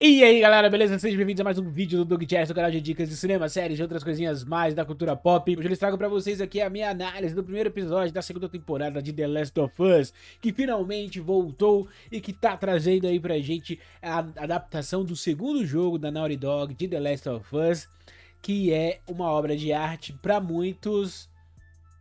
E aí galera, beleza? Sejam bem-vindos a mais um vídeo do Dogcast, o canal de dicas de cinema, séries e outras coisinhas mais da cultura pop. Hoje eles trago pra vocês aqui a minha análise do primeiro episódio da segunda temporada de The Last of Us, que finalmente voltou e que tá trazendo aí pra gente a adaptação do segundo jogo da Naughty Dog de The Last of Us, que é uma obra de arte pra muitos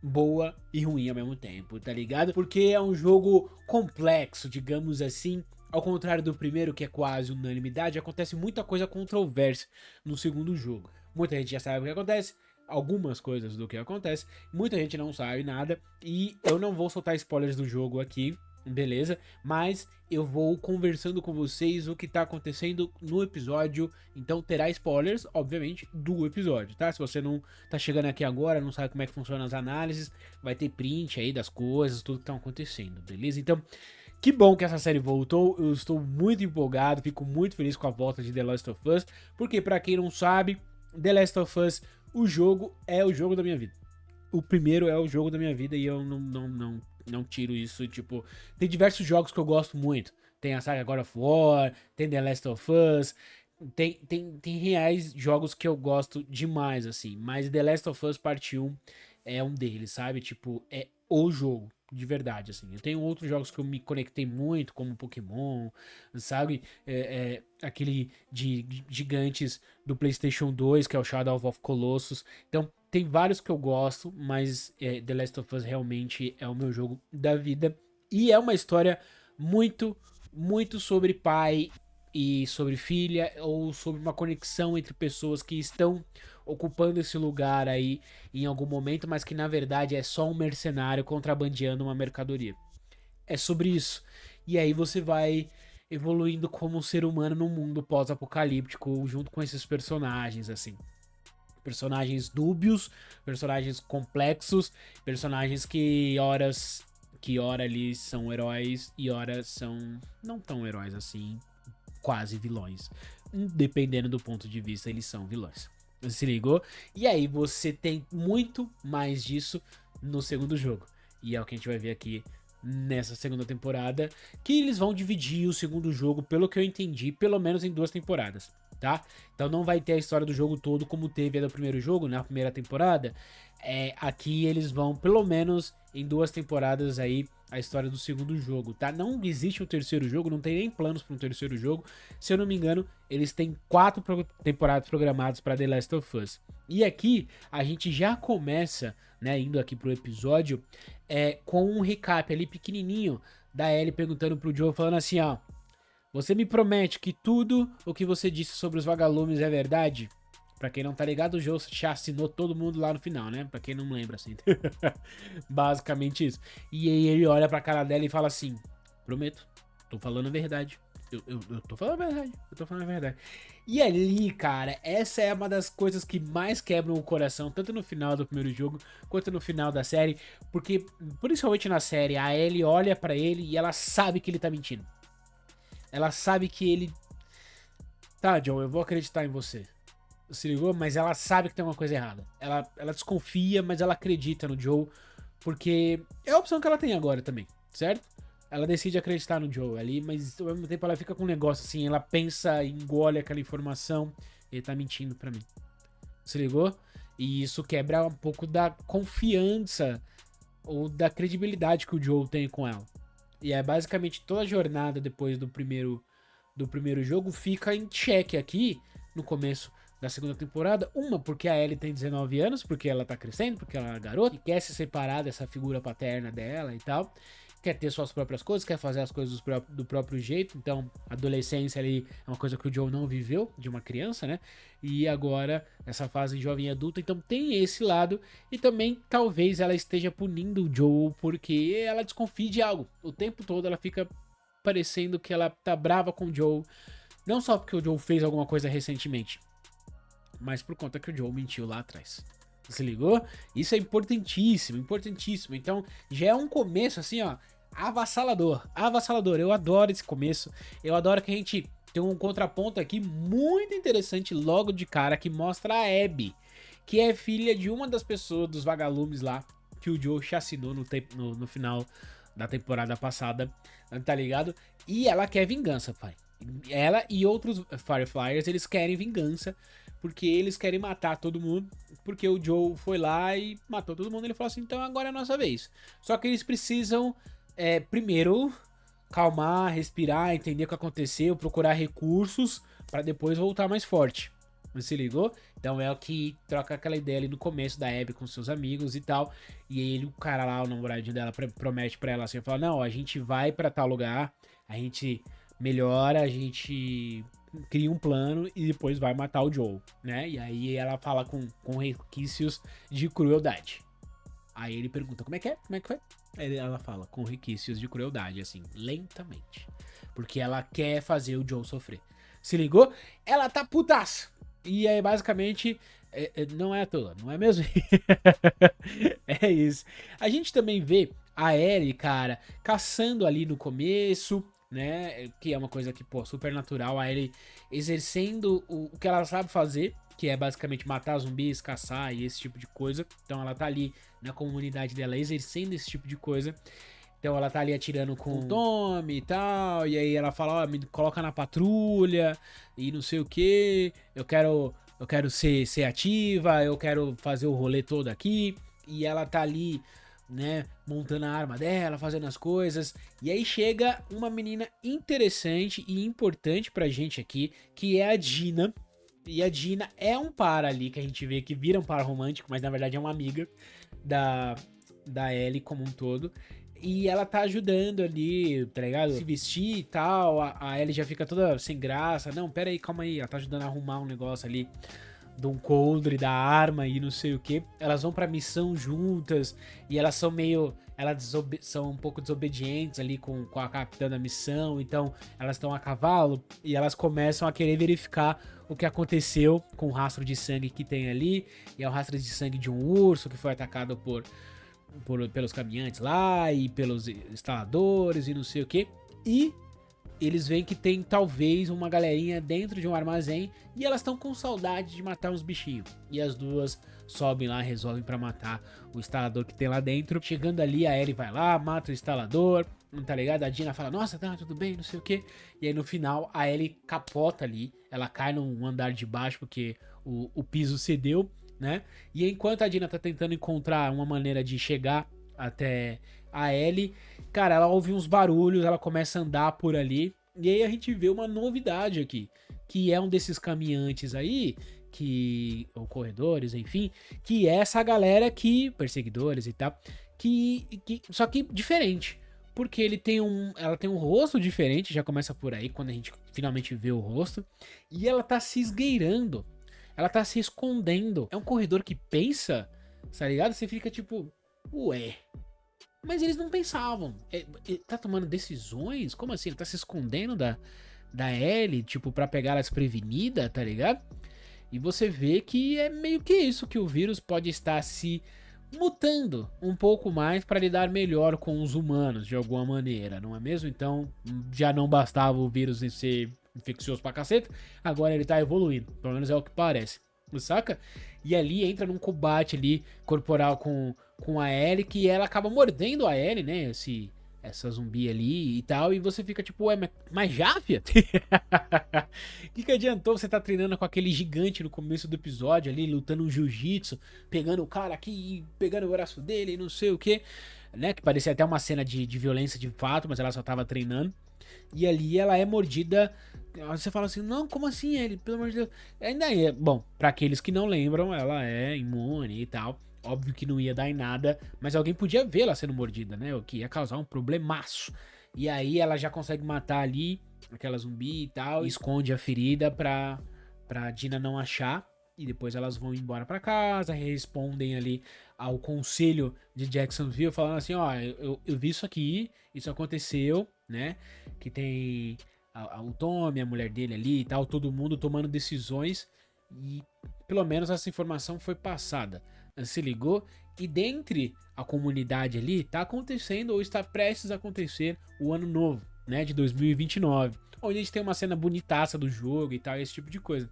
boa e ruim ao mesmo tempo, tá ligado? Porque é um jogo complexo, digamos assim. Ao contrário do primeiro, que é quase unanimidade, acontece muita coisa controversa no segundo jogo. Muita gente já sabe o que acontece, algumas coisas do que acontece, muita gente não sabe nada, e eu não vou soltar spoilers do jogo aqui, beleza? Mas eu vou conversando com vocês o que tá acontecendo no episódio, então terá spoilers, obviamente, do episódio, tá? Se você não tá chegando aqui agora, não sabe como é que funcionam as análises, vai ter print aí das coisas, tudo que tá acontecendo, beleza? Então, que bom que essa série voltou, eu estou muito empolgado, fico muito feliz com a volta de The Last of Us, porque pra quem não sabe, The Last of Us, o jogo é o jogo da minha vida. O primeiro é o jogo da minha vida e eu não tiro isso, tipo, tem diversos jogos que eu gosto muito. Tem a saga God of War, tem The Last of Us, tem reais jogos que eu gosto demais, assim, mas The Last of Us Parte 1 é um deles, sabe? Tipo, é o jogo, de verdade, assim. Eu tenho outros jogos que eu me conectei muito, como Pokémon, sabe? Aquele de gigantes do PlayStation 2, que é o Shadow of Colossus. Então, tem vários que eu gosto, mas The Last of Us realmente é o meu jogo da vida. E é uma história muito, muito sobre pai e sobre filha, ou sobre uma conexão entre pessoas que estão ocupando esse lugar aí em algum momento, mas que na verdade é só um mercenário contrabandeando uma mercadoria. É sobre isso. E aí você vai evoluindo como um ser humano num mundo pós-apocalíptico junto com esses personagens, assim. Personagens dúbios, personagens complexos, personagens que ora ali são heróis e ora são não tão heróis assim, quase vilões. Dependendo do ponto de vista, eles são vilões. Se ligou? E aí você tem muito mais disso no segundo jogo. E é o que a gente vai ver aqui nessa segunda temporada, que eles vão dividir o segundo jogo, pelo que eu entendi, pelo menos em duas temporadas, tá? Então não vai ter a história do jogo todo como teve a do primeiro jogo, na primeira temporada. Aqui eles vão, pelo menos em duas temporadas aí, a história do segundo jogo, tá? Não existe um terceiro jogo, não tem nem planos para um terceiro jogo. Se eu não me engano, eles têm 4 temporadas programadas para The Last of Us. E aqui a gente já começa, né, indo aqui pro episódio, com um recap ali pequenininho da Ellie perguntando pro Joe, falando assim, ó: você me promete que tudo o que você disse sobre os vagalumes é verdade? Pra quem não tá ligado, o Joe chacinou todo mundo lá no final, né? Pra quem não lembra, assim. Basicamente isso. E aí ele olha pra cara dela e fala assim: prometo, tô falando a verdade. Eu tô falando a verdade. Eu tô falando a verdade. E ali, cara, essa é uma das coisas que mais quebram o coração, tanto no final do primeiro jogo, quanto no final da série. Porque, principalmente na série, a Ellie olha pra ele e ela sabe que ele tá mentindo. Ela sabe que ele... Tá, John, eu vou acreditar em você. Se ligou? Mas ela sabe que tem uma coisa errada. Ela desconfia, mas ela acredita no Joe. Porque é a opção que ela tem agora também, certo? Ela decide acreditar no Joe ali, mas ao mesmo tempo ela fica com um negócio assim. Ela pensa, engole aquela informação. Ele tá mentindo pra mim. Se ligou? E isso quebra um pouco da confiança ou da credibilidade que o Joe tem com ela. E é basicamente toda a jornada depois do primeiro jogo fica em xeque aqui no começo da segunda temporada. Uma, porque a Ellie tem 19 anos, porque ela tá crescendo, porque ela é garota e quer se separar dessa figura paterna dela e tal. Quer ter suas próprias coisas, quer fazer as coisas do próprio jeito. Então, a adolescência ali é uma coisa que o Joe não viveu de uma criança, né? E agora, essa fase jovem adulta. Então, tem esse lado. E também, talvez ela esteja punindo o Joe porque ela desconfia de algo. O tempo todo ela fica parecendo que ela tá brava com o Joe. Não só porque o Joe fez alguma coisa recentemente, mas por conta que o Joe mentiu lá atrás. Se ligou? Isso é importantíssimo, importantíssimo. Então, já é um começo assim, ó, avassalador, avassalador. Eu adoro esse começo. Eu adoro que a gente tem um contraponto aqui muito interessante logo de cara que mostra a Abby, que é filha de uma das pessoas dos vagalumes lá que o Joe chacinou no final da temporada passada, tá ligado? E ela quer vingança, pai. Ela e outros Fireflyers, eles querem vingança, porque eles querem matar todo mundo, porque o Joe foi lá e matou todo mundo. Ele falou assim, então agora é a nossa vez. Só que eles precisam, primeiro, calmar, respirar, entender o que aconteceu, procurar recursos pra depois voltar mais forte. Você ligou? Então é o que troca aquela ideia ali no começo da Abby com seus amigos e tal. E aí o cara lá, o namoradinho dela, promete pra ela assim, fala, não, a gente vai pra tal lugar, a gente melhora, a gente cria um plano e depois vai matar o Joe, né? E aí ela fala com requisitos de crueldade. Aí ele pergunta, como é que é? Como é que foi? Aí ela fala, com requisitos de crueldade, assim, lentamente. Porque ela quer fazer o Joe sofrer. Se ligou? Ela tá putaça. E aí, basicamente, não é à toa, não é mesmo? É isso. A gente também vê a Ellie, cara, caçando ali no começo, né? Que é uma coisa que, pô, super natural. A Ellie exercendo o que ela sabe fazer, que é basicamente matar zumbis, caçar e esse tipo de coisa. Então ela tá ali na comunidade dela exercendo esse tipo de coisa. Então ela tá ali atirando com o Tommy e tal, e aí ela fala, ó, me coloca na patrulha e não sei o que, eu quero ser ativa, eu quero fazer o rolê todo aqui, e ela tá ali, né, montando a arma dela, fazendo as coisas, e aí chega uma menina interessante e importante pra gente aqui, que é a Dina. E a Dina é um par ali que a gente vê que vira um par romântico, mas na verdade é uma amiga da Ellie como um todo. E ela tá ajudando ali, tá ligado? Se vestir e tal. A Ellie já fica toda sem graça. Não, pera aí, calma aí. Ela tá ajudando a arrumar um negócio ali de um coldre, da arma e não sei o que. Elas vão pra missão juntas e elas são meio. Elas são um pouco desobedientes ali com a capitã da missão. Então elas estão a cavalo e elas começam a querer verificar o que aconteceu com o rastro de sangue que tem ali. E é o rastro de sangue de um urso que foi atacado pelos caminhantes lá e pelos instaladores e não sei o que. E eles veem que tem talvez uma galerinha dentro de um armazém e elas estão com saudade de matar uns bichinhos. E as duas sobem lá, resolvem pra matar o instalador que tem lá dentro. Chegando ali, a Ellie vai lá, mata o instalador, não tá ligado? A Dina fala, nossa, tá tudo bem, não sei o que. E aí no final a Ellie capota ali, ela cai num andar de baixo porque o piso cedeu, né? E enquanto a Dina tá tentando encontrar uma maneira de chegar até a Ellie, cara, ela ouve uns barulhos, ela começa a andar por ali, e aí a gente vê uma novidade aqui, que é um desses caminhantes aí, ou corredores, enfim, que é essa galera que, perseguidores e tal, só que diferente, porque ela tem um rosto diferente, já começa por aí, quando a gente finalmente vê o rosto, e ela tá se esgueirando, ela tá se escondendo, é um corredor que pensa, tá ligado? Você fica tipo, ué... Mas eles não pensavam. Tá tomando decisões? Como assim? Ele tá se escondendo da Ellie, tipo, pra pegar ela desprevenida, tá ligado? E você vê que é meio que isso, que o vírus pode estar se mutando um pouco mais pra lidar melhor com os humanos, de alguma maneira, não é mesmo? Então, já não bastava o vírus ser infeccioso pra caceta, agora ele tá evoluindo. Pelo menos é o que parece. Saca? E ali entra num combate ali corporal com a Ellie, que ela acaba mordendo a Ellie, né? Essa zumbi ali e tal. E você fica tipo, ué, mas já, fia? Que adiantou você tá treinando com aquele gigante no começo do episódio ali, lutando um jiu-jitsu, pegando o cara aqui e pegando o braço dele e não sei o que, né? Que parecia até uma cena de violência de fato, mas ela só tava treinando. E ali ela é mordida. Você fala assim, não, como assim, ele? Pelo amor de Deus. Ainda é. Bom, pra aqueles que não lembram, ela é imune e tal. Óbvio que não ia dar em nada, mas alguém podia vê-la sendo mordida, né? O que ia causar um problemaço. E aí ela já consegue matar ali aquela zumbi e tal. E esconde a ferida pra Dina não achar. E depois elas vão embora pra casa, respondem ali ao conselho de Jacksonville, falando assim, ó, eu vi isso aqui, isso aconteceu, né? Que tem o Tommy, a mulher dele ali e tal, todo mundo tomando decisões e pelo menos essa informação foi passada. Se ligou? E dentre a comunidade ali tá acontecendo ou está prestes a acontecer o ano novo, né, de 2029, onde a gente tem uma cena bonitaça do jogo e tal, esse tipo de coisa.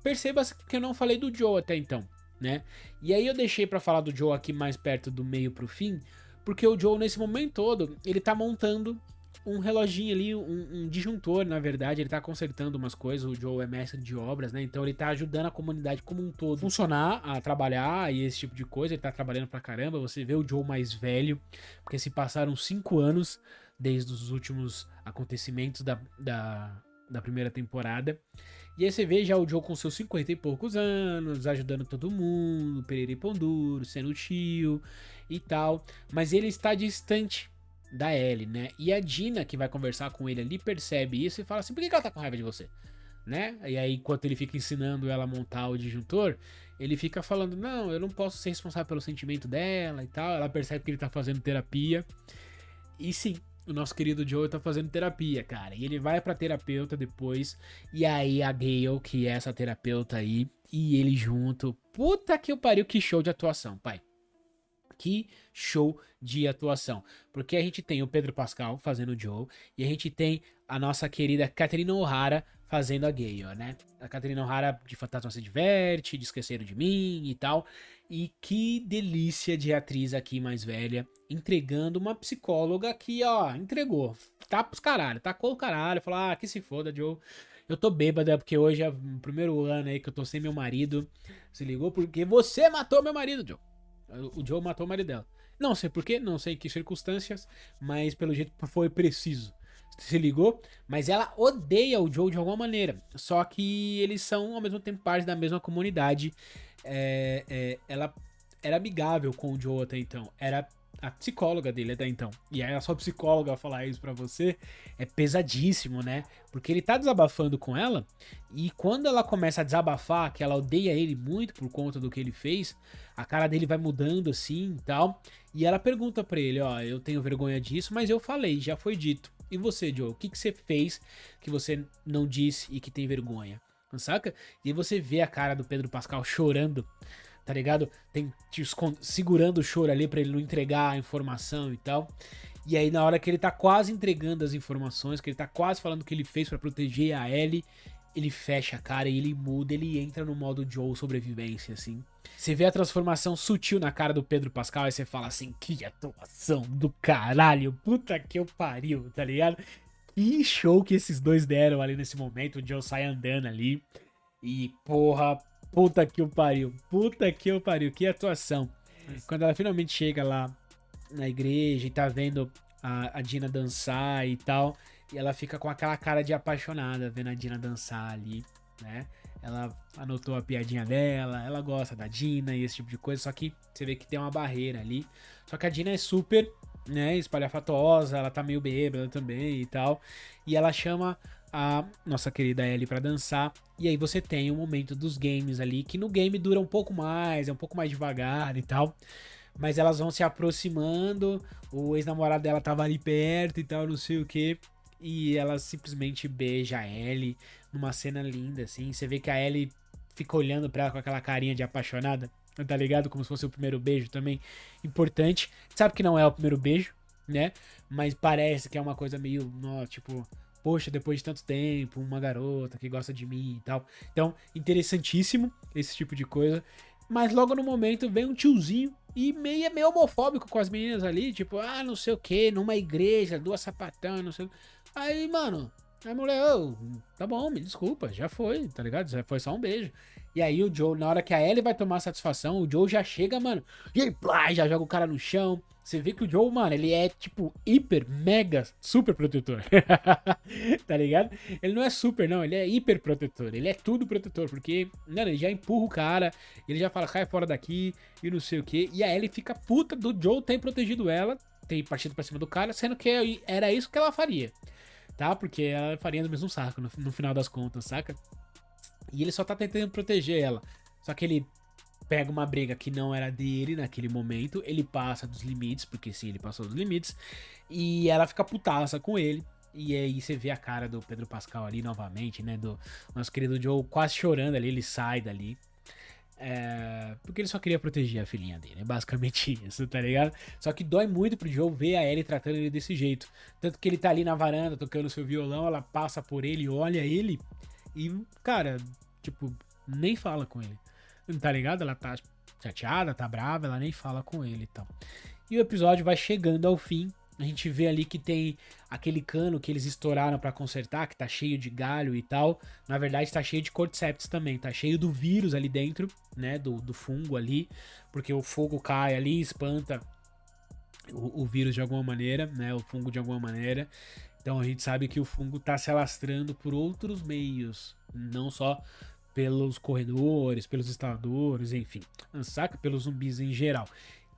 Perceba que eu não falei do Joe até então, né? E aí eu deixei pra falar do Joe aqui mais perto do meio pro fim, porque o Joe nesse momento todo, ele tá montando um reloginho ali, um disjuntor, na verdade. Ele tá consertando umas coisas. O Joe é mestre de obras, né? Então ele tá ajudando a comunidade como um todo funcionar, a trabalhar e esse tipo de coisa. Ele tá trabalhando pra caramba. Você vê o Joe mais velho, porque se passaram 5 anos desde os últimos acontecimentos da primeira temporada. E aí você vê já o Joe com seus 50 e poucos anos, ajudando todo mundo, perere e pão duro, sendo tio e tal. Mas ele está distante da Ellie, né? E a Dina, que vai conversar com ele ali, percebe isso e fala assim, por que ela tá com raiva de você? Né? E aí, enquanto ele fica ensinando ela a montar o disjuntor, ele fica falando, não, eu não posso ser responsável pelo sentimento dela e tal. Ela percebe que ele tá fazendo terapia. E sim, o nosso querido Joe tá fazendo terapia, cara. E ele vai pra terapeuta depois. E aí a Gale, que é essa terapeuta aí, e ele junto. Puta que eu pariu, que show de atuação, pai. Que show de atuação. Porque a gente tem o Pedro Pascal fazendo o Joe. E a gente tem a nossa querida Catherine O'Hara fazendo a Gale, né? A Catherine O'Hara de Fantasma Se Diverte, de Esqueceram de Mim e tal. E que delícia de atriz aqui mais velha, entregando uma psicóloga que, ó, entregou. Tá pros caralho, tacou o caralho, falou, ah, que se foda, Joe. Eu tô bêbada porque hoje é o primeiro ano aí que eu tô sem meu marido. Se ligou? Porque você matou meu marido, Joe. O Joe matou o marido dela. Não sei porquê, não sei em que circunstâncias, mas pelo jeito foi preciso. Se ligou? Mas ela odeia o Joe de alguma maneira. Só que eles são, ao mesmo tempo, parte da mesma comunidade. Ela era amigável com o Joe até então. Era a psicóloga dele até então. E aí a sua psicóloga falar isso pra você é pesadíssimo, né? Porque ele tá desabafando com ela. E quando ela começa a desabafar, que ela odeia ele muito por conta do que ele fez, a cara dele vai mudando assim e tal. E ela pergunta pra ele, ó, eu tenho vergonha disso, mas eu falei, já foi dito. E você, Joe, o que você fez que você não disse e que tem vergonha? Saca? E aí você vê a cara do Pedro Pascal chorando, tá ligado? Segurando o choro ali pra ele não entregar a informação e tal. E aí na hora que ele tá quase entregando as informações, que ele tá quase falando o que ele fez pra proteger a Ellie, ele fecha a cara e ele muda, ele entra no modo Joe sobrevivência, assim. Você vê a transformação sutil na cara do Pedro Pascal e você fala assim, que atuação do caralho, puta que eu pariu, tá ligado? Que show que esses dois deram ali nesse momento, o Joe sai andando ali e porra, puta que eu pariu, que atuação. Quando ela finalmente chega lá na igreja e tá vendo a Dina dançar e tal, e ela fica com aquela cara de apaixonada vendo a Dina dançar ali, né? Ela anotou a piadinha dela, ela gosta da Dina e esse tipo de coisa, só que você vê que tem uma barreira ali. Só que a Dina é super, né, espalhafatosa, ela tá meio bêbada também e tal. E ela chama a nossa querida Ellie pra dançar. E aí você tem o momento dos games ali, que no game dura um pouco mais, é um pouco mais devagar e tal. Mas elas vão se aproximando, o ex-namorado dela tava ali perto e tal, não sei o que. E ela simplesmente beija a Ellie numa cena linda, assim. Você vê que a Ellie fica olhando pra ela com aquela carinha de apaixonada, tá ligado? Como se fosse o primeiro beijo também. Importante. Sabe que não é o primeiro beijo, né? Mas parece que é uma coisa meio, tipo, poxa, depois de tanto tempo, uma garota que gosta de mim e tal. Então, interessantíssimo esse tipo de coisa. Mas logo no momento vem um tiozinho e meio homofóbico com as meninas ali, tipo, ah, não sei o que, numa igreja, duas sapatão, não sei o que. Aí, mano, a mulher, tá bom, me desculpa, já foi, tá ligado? Já foi só um beijo. E aí o Joe, na hora que a Ellie vai tomar satisfação, o Joe já chega, mano, e aí, plá, já joga o cara no chão. Você vê que o Joe, mano, ele é, tipo, hiper, mega, super protetor. Tá ligado? Ele não é super, não, ele é hiper protetor. Ele é tudo protetor, porque, mano, ele já empurra o cara, ele já fala, cai fora daqui, e não sei o que. E a Ellie fica puta do Joe ter protegido ela, ter partido pra cima do cara, sendo que era isso que ela faria. Tá? Porque ela faria no mesmo saco, no final das contas, saca? E ele só tá tentando proteger ela. Só que ele pega uma briga que não era dele naquele momento, ele passa dos limites, porque sim, ele passou dos limites, e ela fica putaça com ele. E aí você vê a cara do Pedro Pascal ali novamente, né? Do nosso querido Joe quase chorando ali, ele sai dali. Porque ele só queria proteger a filhinha dele, é basicamente isso, tá ligado? Só que dói muito pro Joe ver a Ellie tratando ele desse jeito. Tanto que ele tá ali na varanda tocando seu violão, ela passa por ele, olha ele e, cara, tipo, nem fala com ele. Tá ligado? Ela tá chateada, tá brava, ela nem fala com ele e tal. E o episódio vai chegando ao fim. A gente vê ali que tem aquele cano que eles estouraram pra consertar, que tá cheio de galho e tal. Na verdade, tá cheio de cordyceps também. Tá cheio do vírus ali dentro, né? Do fungo ali. Porque o fogo cai ali, espanta o vírus de alguma maneira, né? O fungo de alguma maneira. Então a gente sabe que o fungo tá se alastrando por outros meios. Não só pelos corredores, pelos instaladores, enfim. Saca? Pelos zumbis em geral.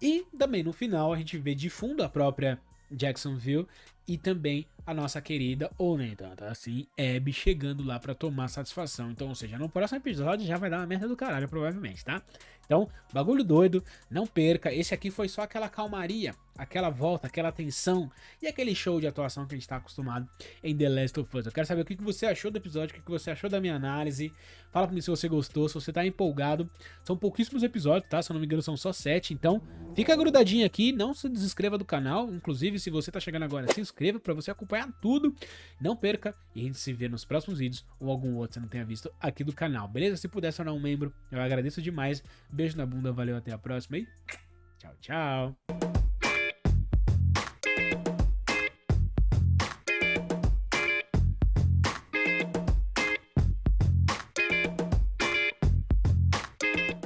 E também no final a gente vê de fundo a própria Jacksonville e também a nossa querida, ou nem tanto assim, Abby chegando lá pra tomar satisfação. Então, ou seja, no próximo episódio já vai dar uma merda do caralho, provavelmente, tá? Então, bagulho doido, não perca. Esse aqui foi só aquela calmaria, aquela volta, aquela tensão e aquele show de atuação que a gente tá acostumado em The Last of Us. Eu quero saber o que você achou do episódio, o que você achou da minha análise. Fala pra mim se você gostou, se você tá empolgado. São pouquíssimos episódios, tá? Se eu não me engano, são só 7. Então, fica grudadinho aqui, não se desinscreva do canal. Inclusive, se você tá chegando agora, se inscreva pra você acompanhar tudo. Não perca e a gente se vê nos próximos vídeos ou algum outro que você não tenha visto aqui do canal, beleza? Se puder se tornar um membro, eu agradeço demais. Beijo na bunda, valeu, até a próxima e tchau, tchau.